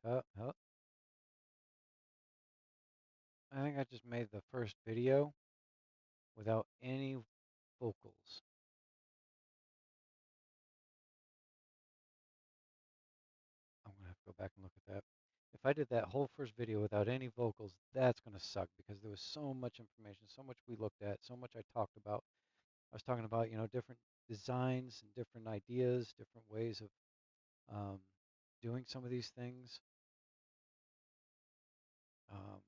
Oh, I think I just made the first video without any vocals. I'm gonna have to go back and look at that. If I did that whole first video without any vocals, that's gonna suck because there was so much information, so much we looked at, so much I talked about. I was talking about, different designs and different ideas, different ways of um, doing some of these things. Um,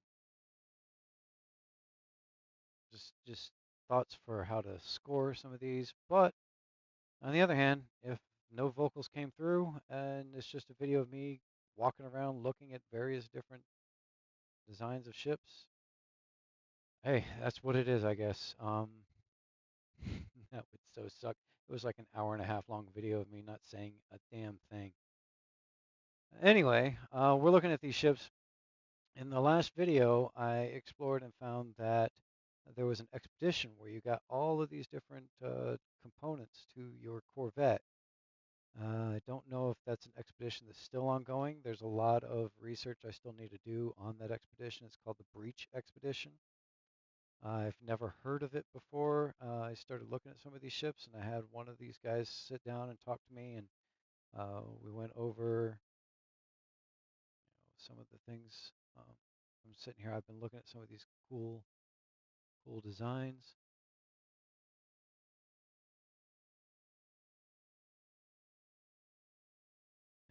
just thoughts for how to score some of these. But on the other hand, if no vocals came through and it's just a video of me walking around looking at various different designs of ships, hey, that's what it is, I guess. That would so suck. It was like an hour and a half long video of me not saying a damn thing. Anyway, we're looking at these ships. In the last video, I explored and found that there was an expedition where you got all of these different components to your Corvette. I don't know if that's an expedition that's still ongoing. There's a lot of research I still need to do on that expedition. It's called the Breach Expedition. I've never heard of it before. I started looking at some of these ships, and I had one of these guys sit down and talk to me, and we went over some of the things. I'm sitting here. I've been looking at some of these cool designs,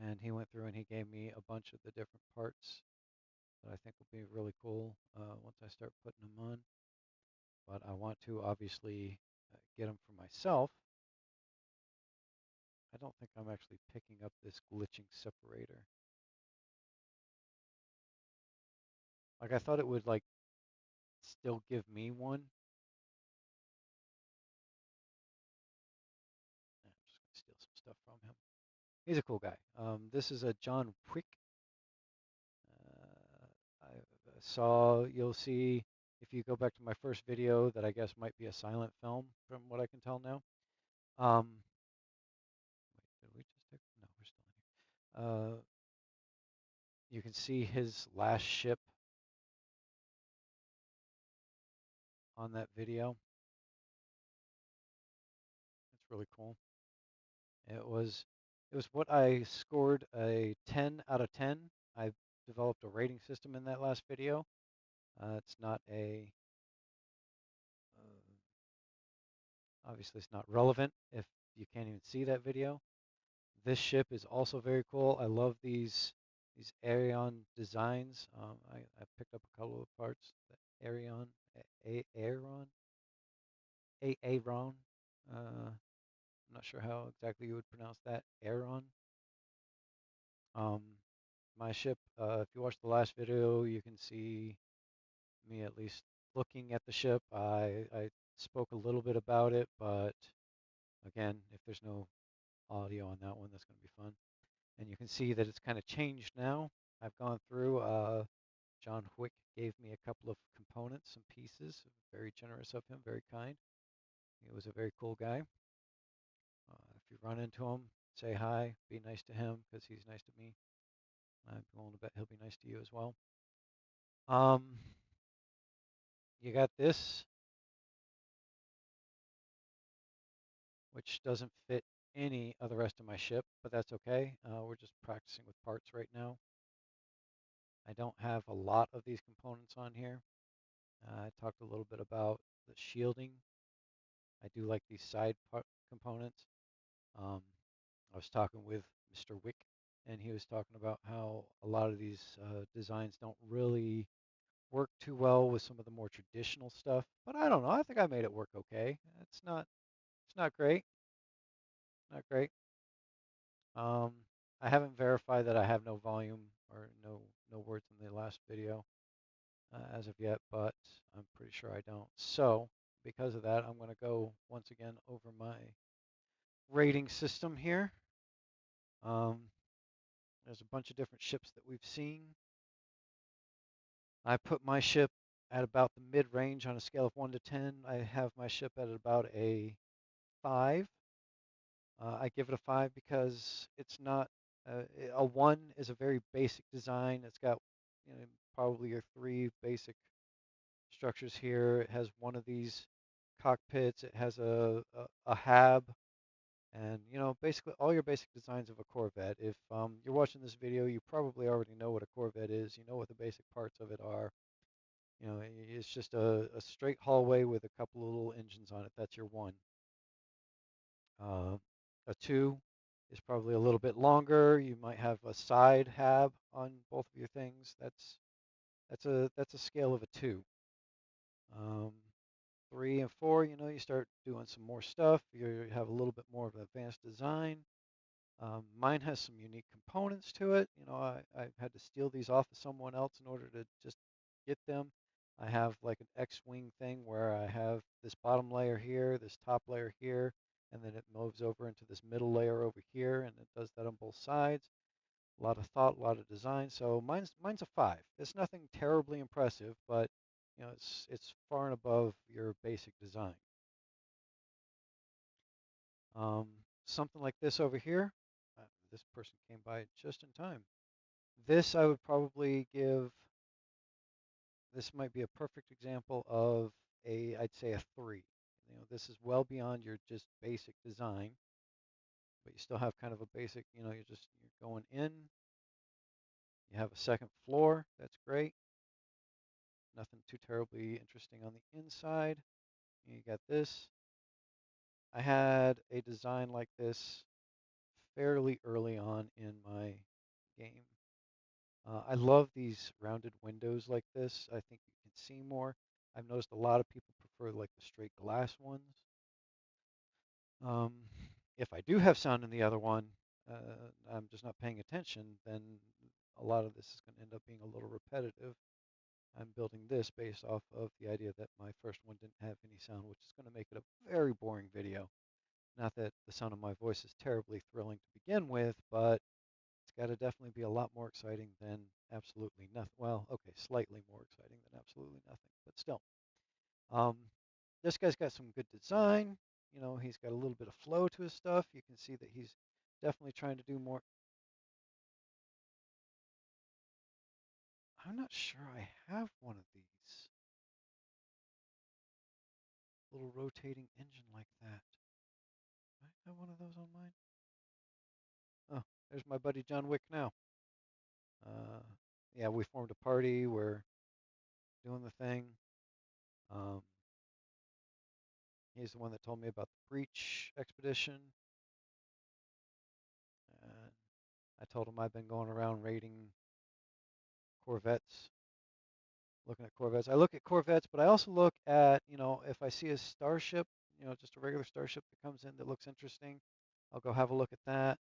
and he went through and he gave me a bunch of the different parts that I think will be really cool once I start putting them on. But I want to obviously get them for myself. I don't think I'm actually picking up this glitching separator. Like I thought it would like still give me one. I'm just gonna steal some stuff from him. He's a cool guy. This is a John Wick. I saw, you'll see if you go back to my first video that I guess might be a silent film from what I can tell now. Wait, did we just take? No, we're still in here. You can see his last ship on that video. It's really cool. It was it was what I scored a 10 out of 10. I developed a rating system in that last video. It's not obviously it's not relevant if you can't even see that video. This ship is also very cool. I love these Aeron designs. I picked up a couple of parts. The Aeron, Aeron, Aeron. I'm not sure how exactly you would pronounce that. Aeron. Um, my ship. If you watch the last video, you can see me at least looking at the ship. I spoke a little bit about it, but again, if there's no audio on that one, that's going to be fun. And you can see that it's kind of changed now. I've gone through. John Wick gave me a couple of components and pieces. Very generous of him, very kind. He was a very cool guy. If you run into him, say hi, be nice to him because he's nice to me. I'm willing to bet he'll be nice to you as well. Um, you got this, which doesn't fit any of the rest of my ship, but that's okay. We're just practicing with parts right now. I don't have a lot of these components on here. I talked a little bit about the shielding. I do like these side part components. Um, I was talking with Mr. Wick, and he was talking about how a lot of these designs don't really work too well with some of the more traditional stuff. But I don't know. I think I made it work okay. It's not great, not great. Um, I haven't verified that I have no volume or no words in the last video as of yet, but I'm pretty sure I don't. So because of that, I'm going to go once again over my rating system here. Um, there's a bunch of different ships that we've seen. I put my ship at about the mid-range on a scale of 1 to 10. I have my ship at about a 5. I give it a 5 because it's not A one is a very basic design. It's got, you know, probably your three basic structures here. It has one of these cockpits. It has a hab, and you know, basically all your basic designs of a Corvette. If you're watching this video, you probably already know what a Corvette is. You know what the basic parts of it are. You know, it's just a straight hallway with a couple of little engines on it. That's your one. Uh, a two is probably a little bit longer. You might have a side hab on both of your things. That's a scale of a two. Um, three and four, you know, you start doing some more stuff. You have a little bit more of an advanced design. Mine has some unique components to it. You know, I've had to steal these off of someone else in order to just get them. I have like an X-wing thing where I have this bottom layer here, this top layer here, and then it moves over into this middle layer over here, and it does that on both sides. A lot of thought, a lot of design. So mine's a five. It's nothing terribly impressive, but you know, it's far and above your basic design. Um, Something like this over here. This person came by just in time. This I would probably give, this might be a perfect example of I'd say a three. You know, this is well beyond your just basic design, but you still have kind of a basic, you know, you're going in, you have a second floor, that's great. Nothing too terribly interesting on the inside. You got this. I had a design like this fairly early on in my game. I love these rounded windows like this. I think you can see more. I've noticed a lot of people prefer like the straight glass ones. Um, if I do have sound in the other one, I'm just not paying attention, then a lot of this is going to end up being a little repetitive. I'm building this based off of the idea that my first one didn't have any sound, which is going to make it a very boring video. Not that the sound of my voice is terribly thrilling to begin with, but it's got to definitely be a lot more exciting than absolutely nothing. Well, okay, slightly more exciting than absolutely nothing, but still. Um, this guy's got some good design. You know, he's got a little bit of flow to his stuff. You can see that he's definitely trying to do more. I'm not sure I have one of these. Little rotating engine like that. Do I have one of those on mine? Oh, there's my buddy John Wick now. Uh, yeah, we formed a party. We're doing the thing. Um, he's the one that told me about the breach expedition. And I told him I've been going around raiding Corvettes, looking at Corvettes. I look at Corvettes, but I also look at, you know, if I see a starship, you know, just a regular starship that comes in that looks interesting, I'll go have a look at that.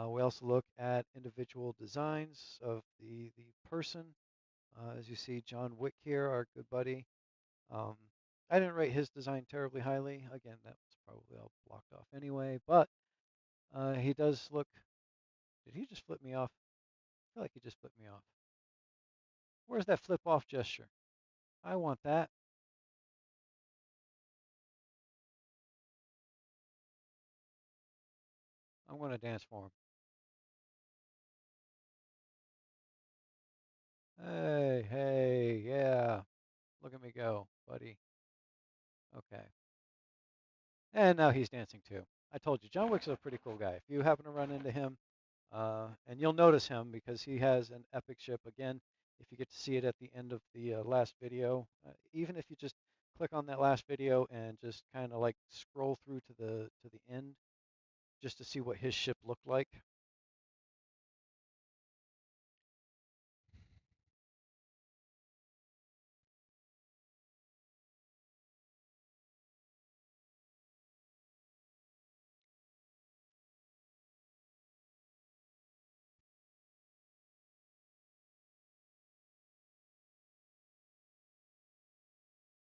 We also look at individual designs of the person. As you see, John Wick here, our good buddy. Um, I didn't rate his design terribly highly. Again, that was probably all blocked off anyway, but he does look. Did he just flip me off? I feel like he just flipped me off. Where's that flip off gesture? I want that. I'm going to dance for him. Hey, hey, yeah. Look at me go, buddy. Okay. And now he's dancing too. I told you, John Wick's a pretty cool guy. If you happen to run into him, and you'll notice him because he has an epic ship. Again, if you get to see it at the end of the last video, even if you just click on that last video and just kind of like scroll through to the end, just to see what his ship looked like.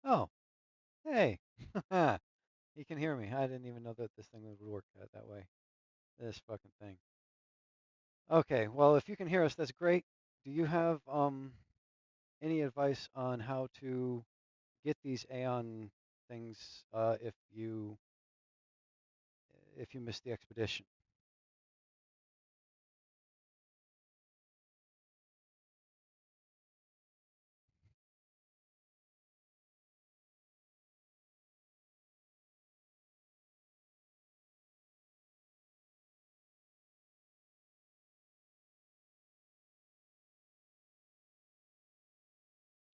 Oh, hey, he can hear me. I didn't even know that this thing would work that way. This fucking thing. Okay, well, if you can hear us, that's great. Do you have any advice on how to get these Aeon things if you miss the expedition?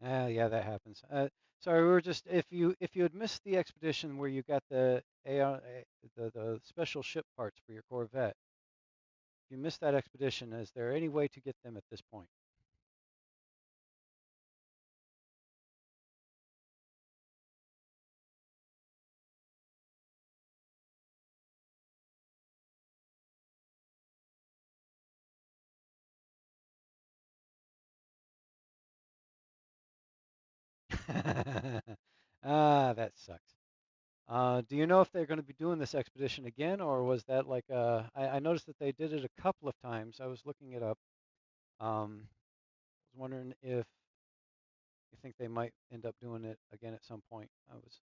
Yeah, that happens. Sorry, we were just if you had missed the expedition where you got the the special ship parts for your Corvette, if you missed that expedition, is there any way to get them at this point? Ah, that sucks. Do you know if they're going to be doing this expedition again, or was that like I noticed that they did it a couple of times. I was looking it up. Was wondering if you think they might end up doing it again at some point. I was.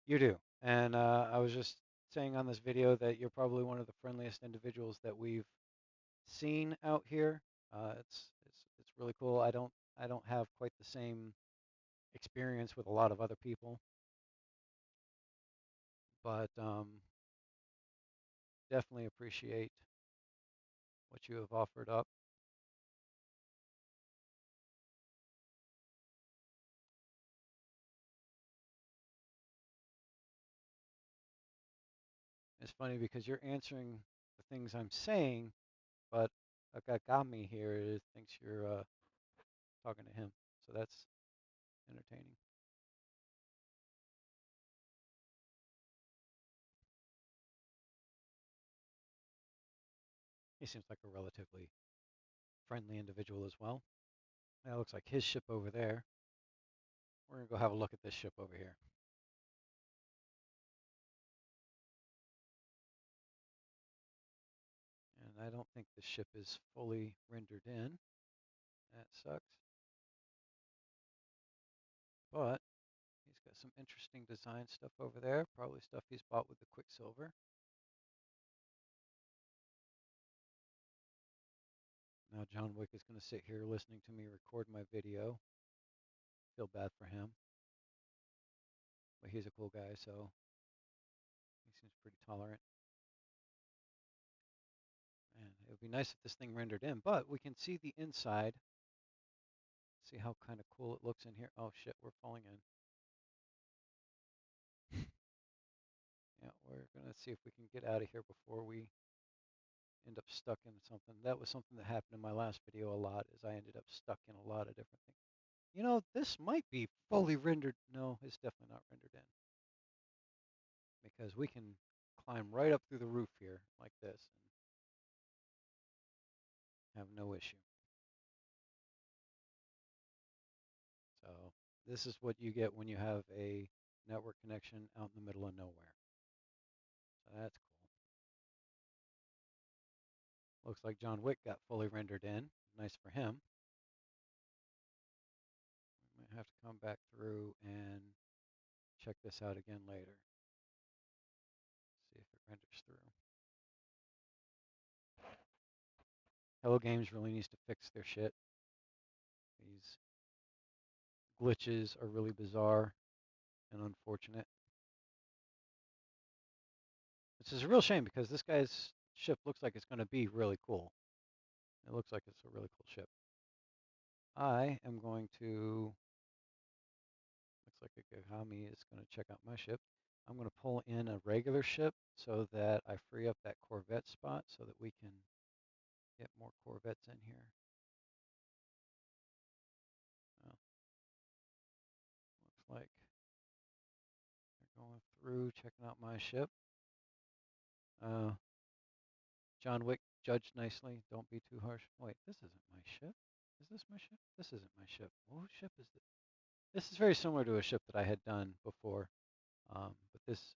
You do. And I was just saying on this video that you're probably one of the friendliest individuals that we've seen out here. It's really cool. I don't have quite the same experience with a lot of other people, but definitely appreciate what you have offered up. It's funny because you're answering the things I'm saying, but Akagami here thinks you're talking to him. So that's entertaining. He seems like a relatively friendly individual as well. That looks like his ship over there. We're going to go have a look at this ship over here. And I don't think the ship is fully rendered in. That sucks. But he's got some interesting design stuff over there. Probably stuff he's bought with the Quicksilver. Now John Wick is going to sit here listening to me record my video. Feel bad for him. But he's a cool guy, so he seems pretty tolerant. And it would be nice if this thing rendered in, but we can see the inside. See how kind of cool it looks in here. Oh shit, we're falling in. Yeah, we're gonna see if we can get out of here before we end up stuck in something. That was something that happened in my last video a lot, is I ended up stuck in a lot of different things. You know, this might be fully rendered. No, it's definitely not rendered in because we can climb right up through the roof here like this and have no issue. So this is what you get when you have a network connection out in the middle of nowhere. So that's cool. Looks like John Wick got fully rendered in. Nice for him. We might have to come back through and check this out again later. See if it renders through. Hello Games really needs to fix their shit. These glitches are really bizarre and unfortunate. Which is a real shame because this guy's ship looks like it's going to be really cool. It looks like it's a really cool ship. I am going to, looks like Akagami is going to check out my ship. I'm going to pull in a regular ship so that I free up that Corvette spot so that we can get more Corvettes in here. Oh, looks like they're going through, checking out my ship. Uh, John Wick judged nicely. Don't be too harsh. Wait, this isn't my ship. Is this my ship? This isn't my ship. What ship is this? This is very similar to a ship that I had done before. But this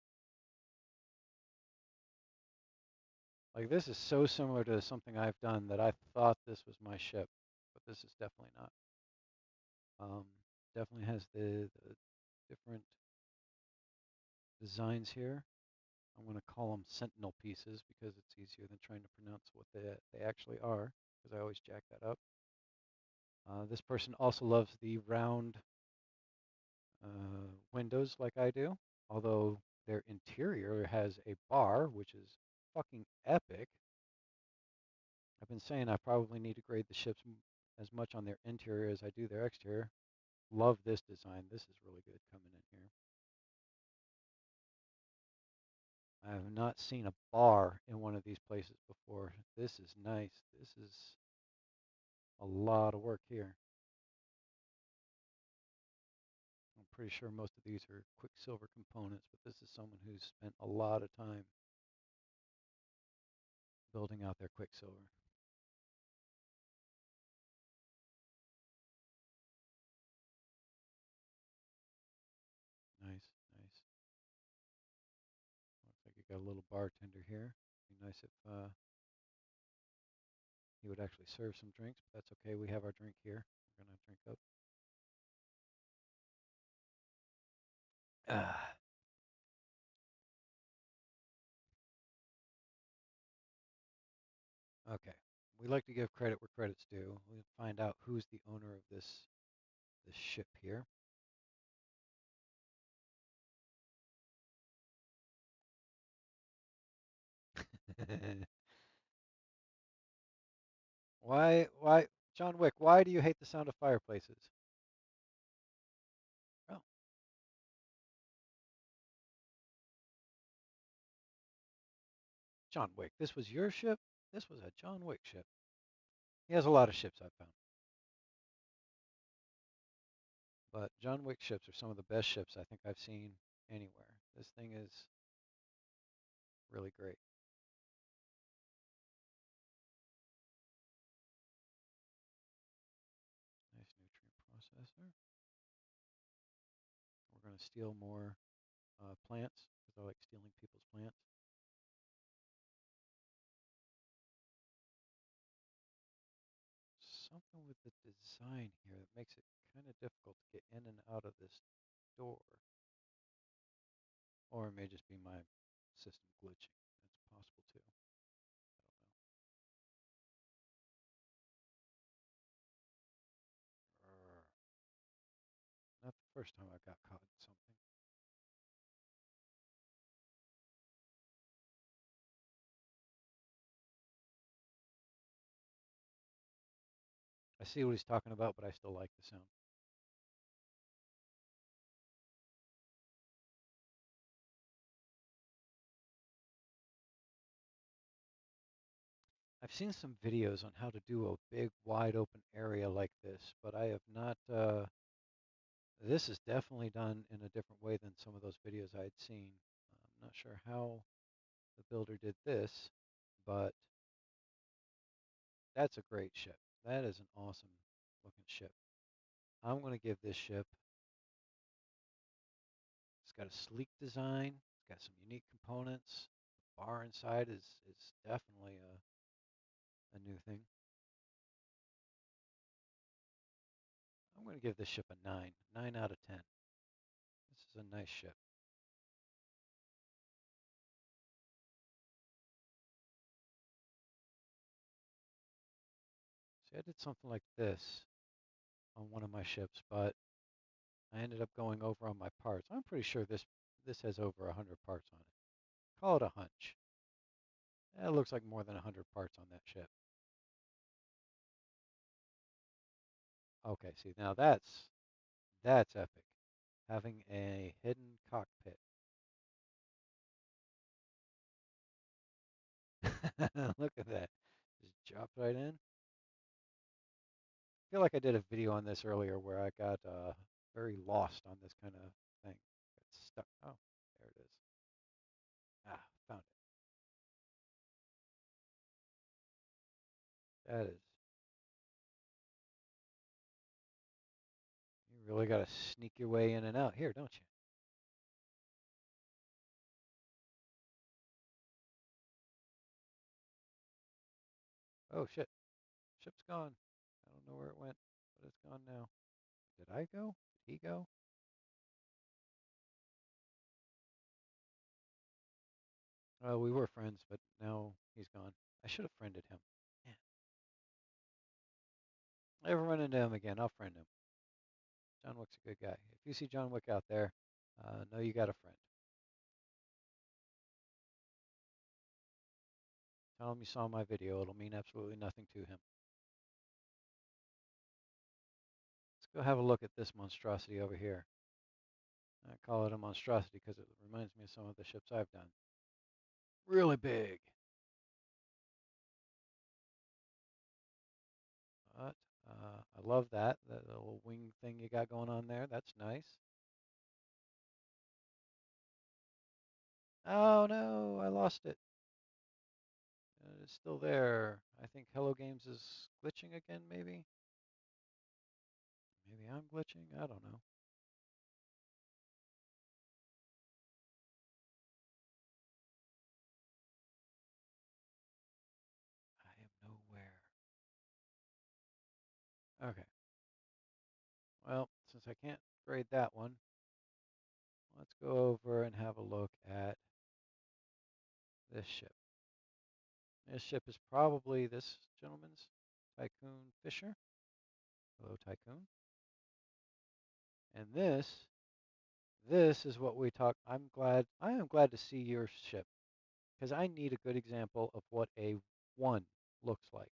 is so similar to something I've done that I thought this was my ship, but this is definitely not. Um, Definitely has the different designs here. I'm going to call them sentinel pieces because it's easier than trying to pronounce what they actually are, because I always jack that up. This person also loves the round windows like I do, although Their interior has a bar, which is fucking epic. I've been saying I probably need to grade the ships as much on their interior as I do their exterior. Love this design. This is really good coming in here. I have not seen a bar in one of these places before. This is nice. This is a lot of work here. I'm pretty sure most of these are Quicksilver components, but this is someone who's spent a lot of time building out their Quicksilver. Nice, nice. Looks like you got a little bartender here. Be nice if he would actually serve some drinks, but that's okay. We have our drink here. We're gonna drink up. Ah, okay. We like to give credit where credit's due. We'll find out who's the owner of this ship here. Why, John Wick? Why do you hate the sound of fireplaces? Oh, John Wick. This was your ship. This was a John Wick ship. He has a lot of ships I've found, but John Wick ships are some of the best ships I think I've seen anywhere. This thing is really great. Nice nutrient processor. We're going to steal more plants because I like stealing people's plants. Something with the design here that makes it kind of difficult to get in and out of this door. Or it may just be my system glitching. That's possible too. I don't know. Not the first time I got caught in something. I see what he's talking about, but I still like the sound. I've seen some videos on how to do a big, wide open area like this, but I have not. This is definitely done in a different way than some of those videos I had seen. I'm not sure how the builder did this, but that's a great ship. That is an awesome looking ship. I'm going to give this ship, it's got a sleek design, it's got some unique components. The bar inside is definitely a new thing. I'm going to give this ship a 9, 9 out of 10. This is a nice ship. See, I did something like this on one of my ships, but I ended up going over on my parts. I'm pretty sure this has over 100 parts on it. Call it a hunch. It looks like more than 100 parts on that ship. Okay, see, now that's epic. Having a hidden cockpit. Look at that. Just dropped right in. I feel like I did a video on this earlier where I got very lost on this kind of thing. Got stuck. Oh, there it is. Ah, found it. That is. You really got to sneak your way in and out here, don't you? Oh shit. Ship's gone. I don't know where it went, but it's gone now. Did I go? Did he go? We were friends, but now he's gone. I should have friended him. Man, I ever run into him again, I'll friend him. John Wick's a good guy. If you see John Wick out there, know you got a friend. Tell him you saw my video. It'll mean absolutely nothing to him. Let's go have a look at this monstrosity over here. I call it a monstrosity because it reminds me of some of the ships I've done. Really big. But I love that little wing thing you got going on there. That's nice. Oh no, I lost it. It's still there. I think Hello Games is glitching again, maybe? Maybe I'm glitching? I don't know. I am nowhere. Okay. Well, since I can't grade that one, let's go over and have a look at this ship. This ship is probably this gentleman's, Tycoon Fisher. Hello, Tycoon. And this is what we talk. I am glad to see your ship because I need a good example of what a one looks like.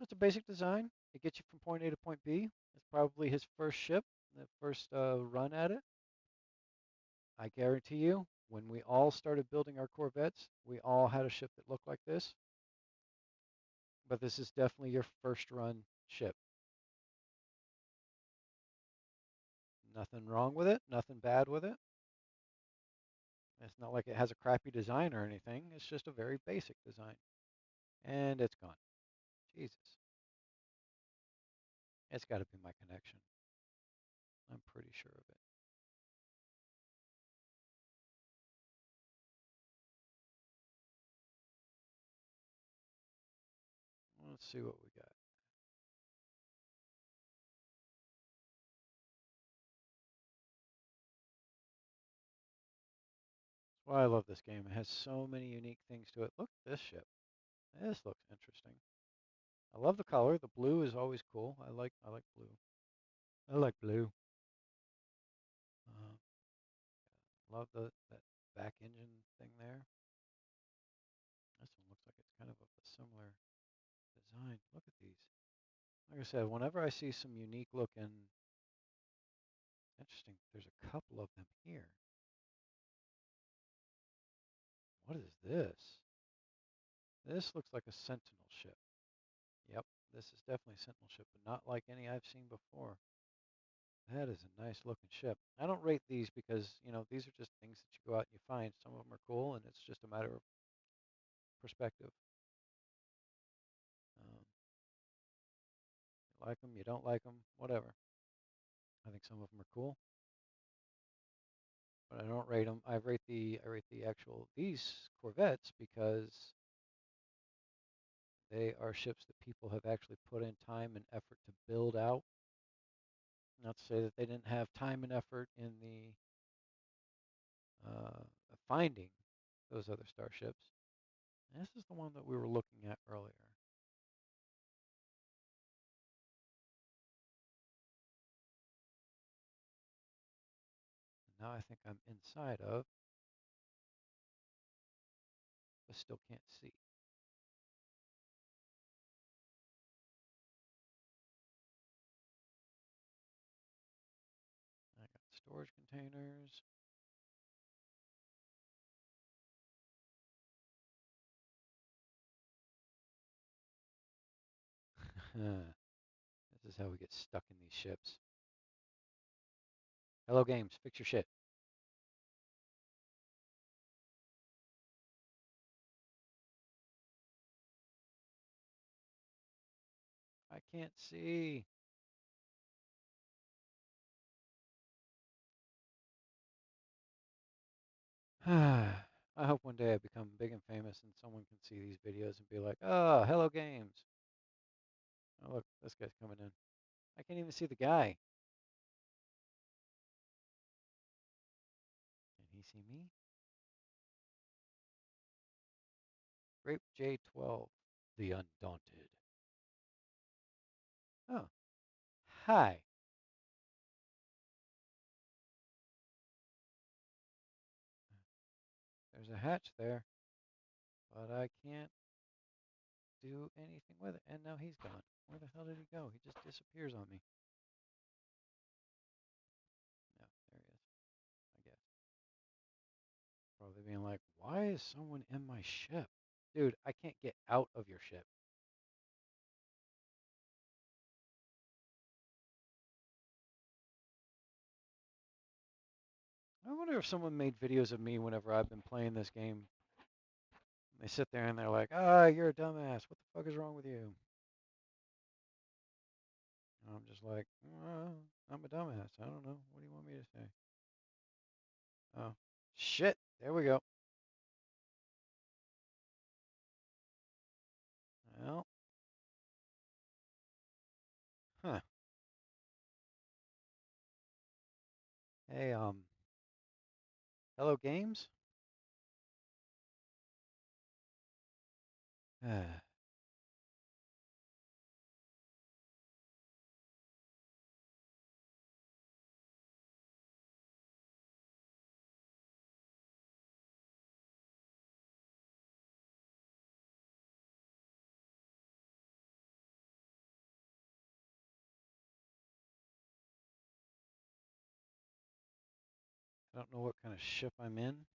It's a basic design. It gets you from point A to point B. It's probably his first ship, the first run at it. I guarantee you, when we all started building our Corvettes, we all had a ship that looked like this. But this is definitely your first run ship. Nothing wrong with it, nothing bad with it. It's not like it has a crappy design or anything. It's just a very basic design. And it's gone. Jesus. It's got to be my connection. I'm pretty sure of it. Let's see what we got. That's why I love this game. It has so many unique things to it. Look at this ship. This looks interesting. I love the color. The blue is always cool. I like blue. I like blue. Uh, love that back engine thing there. This one looks like it's kind of a similar design. Look at these. Like I said, whenever I see some unique looking, interesting, there's a couple of them here. What is this? This looks like a Sentinel ship. Yep, this is definitely a Sentinel ship, but not like any I've seen before. That is a nice looking ship. I don't rate these because, these are just things that you go out and you find. Some of them are cool, and it's just a matter of perspective. You like them, you don't like them, whatever. I think some of them are cool, but I don't rate them. I rate the actual these Corvettes because they are ships that people have actually put in time and effort to build out. Not to say that they didn't have time and effort in the uh, finding those other starships. And this is the one that we were looking at earlier. Now I think I'm inside of, but still can't see. I got storage containers. This is how we get stuck in these ships. Hello games, fix your shit. I can't see. I hope one day I become big and famous and someone can see these videos and be like, oh, hello games. Oh, look, this guy's coming in. I can't even see the guy. Can he see me? Grape J12, the Undaunted. Oh, hi. There's a hatch there, but I can't do anything with it. And now he's gone. Where the hell did he go? He just disappears on me. No, there he is, I guess. Probably being like, why is someone in my ship? Dude, I can't get out of your ship. I wonder if someone made videos of me whenever I've been playing this game. They sit there and they're like, ah, you're a dumbass. What the fuck is wrong with you? And I'm just like, well, I'm a dumbass. I don't know. What do you want me to say? Oh, shit. There we go. Well, huh. Hey, hello games? I don't know what kind of ship I'm in,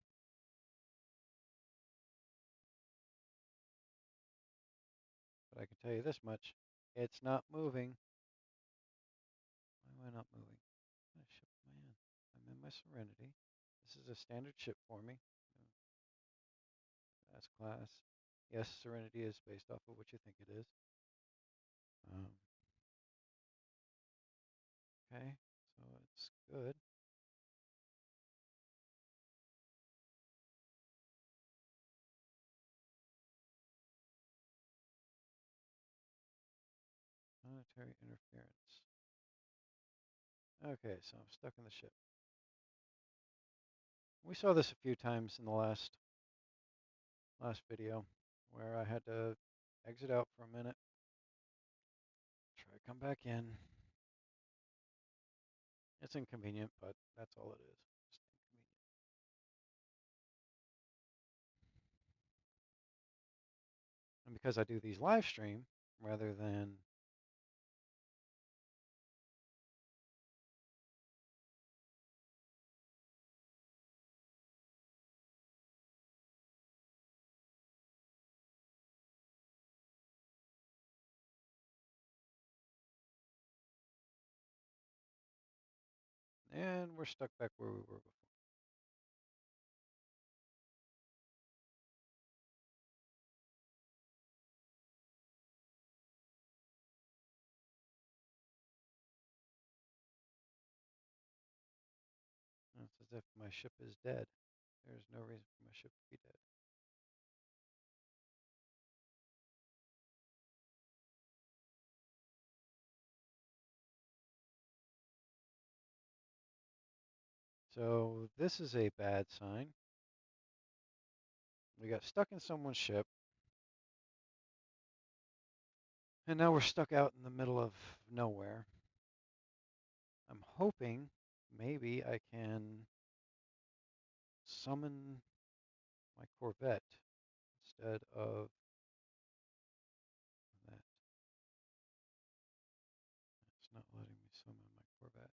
but I can tell you this much. It's not moving. Why am I not moving? What kind of ship am I in? I'm in my Serenity. This is a standard ship for me. S class. Yes, Serenity is based off of what you think it is. Um, okay, so it's good. Planetary interference. Okay, so I'm stuck in the ship. We saw this a few times in the last video where I had to exit out for a minute, try to come back in. It's inconvenient, but that's all it is. Just inconvenient. And because I do these live stream rather than and we're stuck back where we were before. It's as if my ship is dead. There's no reason for my ship to be dead. So this is a bad sign. We got stuck in someone's ship, and now we're stuck out in the middle of nowhere. I'm hoping maybe I can summon my Corvette instead of that. It's not letting me summon my Corvette.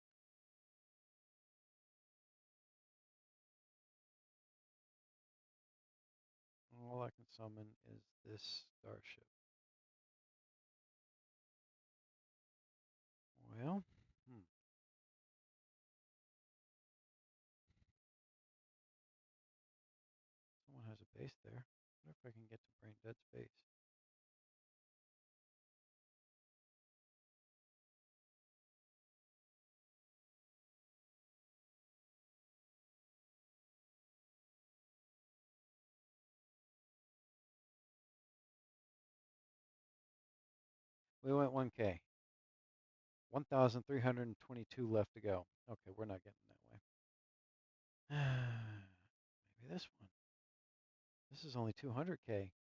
All I can summon is this starship. Well, someone has a base there. I wonder if I can get to Brain Dead Space. We went 1K. 1,322 left to go. Okay, we're not getting that way. Maybe this one. This is only 200K.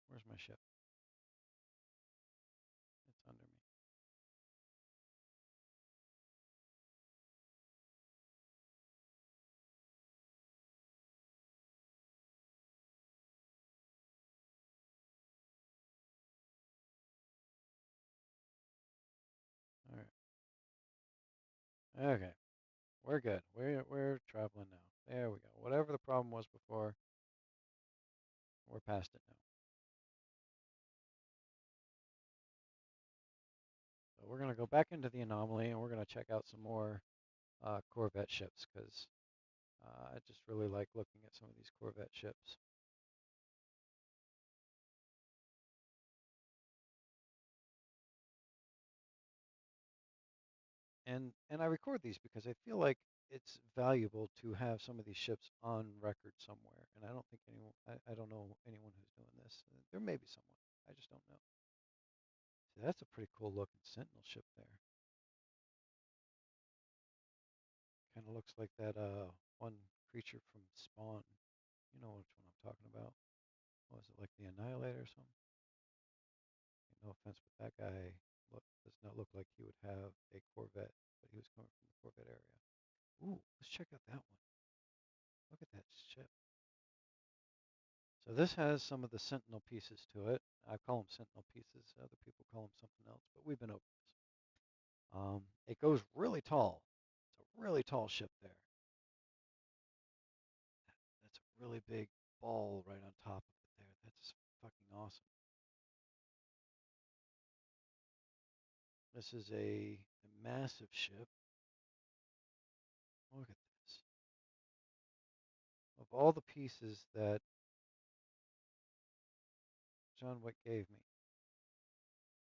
Where's my ship? It's under me. Okay, we're good. We're traveling now. There we go. Whatever the problem was before, we're past it now. So we're gonna go back into the anomaly and we're gonna check out some more Corvette ships because I just really like looking at some of these Corvette ships. And I record these because I feel like it's valuable to have some of these ships on record somewhere. And I don't think anyone, I don't know anyone who's doing this. There may be someone. I just don't know. See, that's a pretty cool looking Sentinel ship there. Kind of looks like that one creature from Spawn. You know which one I'm talking about. What was it, like the Annihilator or something? No offense, but that guy does not look like he would have a Corvette, but he was coming from the Corvette area. Ooh, let's check out that one. Look at that ship. So this has some of the Sentinel pieces to it. I call them Sentinel pieces. Other people call them something else, but we've been over this. It goes really tall. It's a really tall ship there. That's a really big ball right on top of it there. That's fucking awesome. This is a massive ship. Look at this. Of all the pieces that John Wick gave me,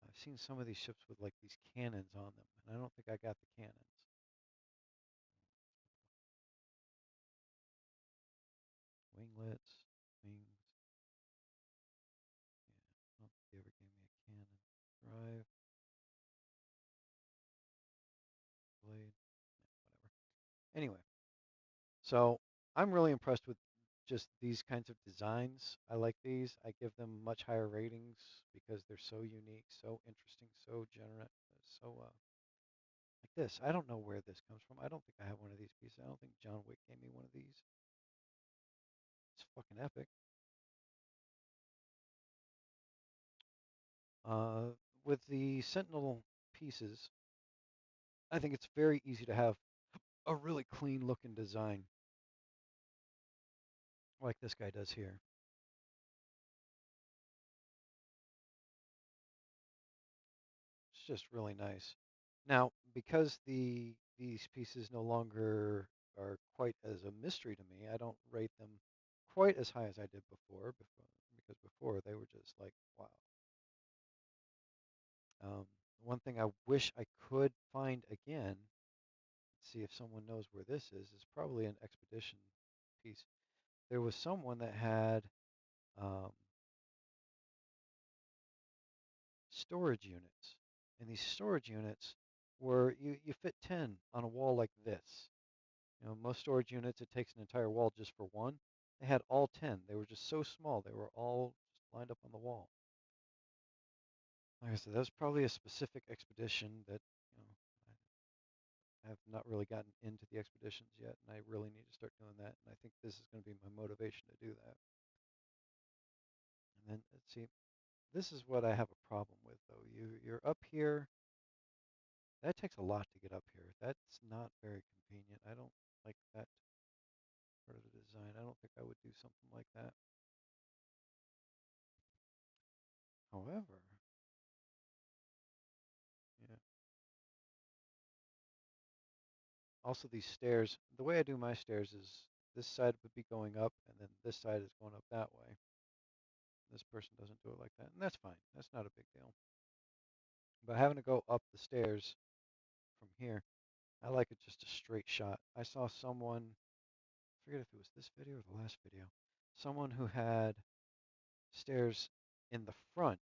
I've seen some of these ships with like these cannons on them, and I don't think I got the cannons. Winglets, wings. Yeah, I don't think they ever gave me a cannon. Drive, blade, yeah, whatever. Anyway, so I'm really impressed with just these kinds of designs. I like these. I give them much higher ratings because they're so unique, so interesting, so generate, so like this. I don't know where this comes from. I don't think I have one of these pieces. I don't think John Wick gave me one of these. It's fucking epic. Uh, with the Sentinel pieces, I think it's very easy to have a really clean looking design like this guy does here. It's just really nice. Now, because these pieces no longer are quite as a mystery to me, I don't rate them quite as high as I did because before they were just like, wow. One thing I wish I could find again, see if someone knows where this is probably an expedition piece. There was someone that had um, storage units, and these storage units were you fit 10 on a wall like this. You know, most storage units, it takes an entire wall just for one. They had all 10. They were just so small. They were all just lined up on the wall. Like I said, that was probably a specific expedition that, you know, I have not really gotten into the expeditions yet, and I really need to start doing that. And I think this is going to be my motivation to do that. And then, let's see, this is what I have a problem with, though. You're up here. That takes a lot to get up here. That's not very convenient. I don't like that part of the design. I don't think I would do something like that. However, yeah. Also, these stairs, the way I do my stairs is this side would be going up, and then this side is going up that way. This person doesn't do it like that, and that's fine. That's not a big deal. But having to go up the stairs from here, I like it just a straight shot. I saw someone, I forget if it was this video or the last video, someone who had stairs in the front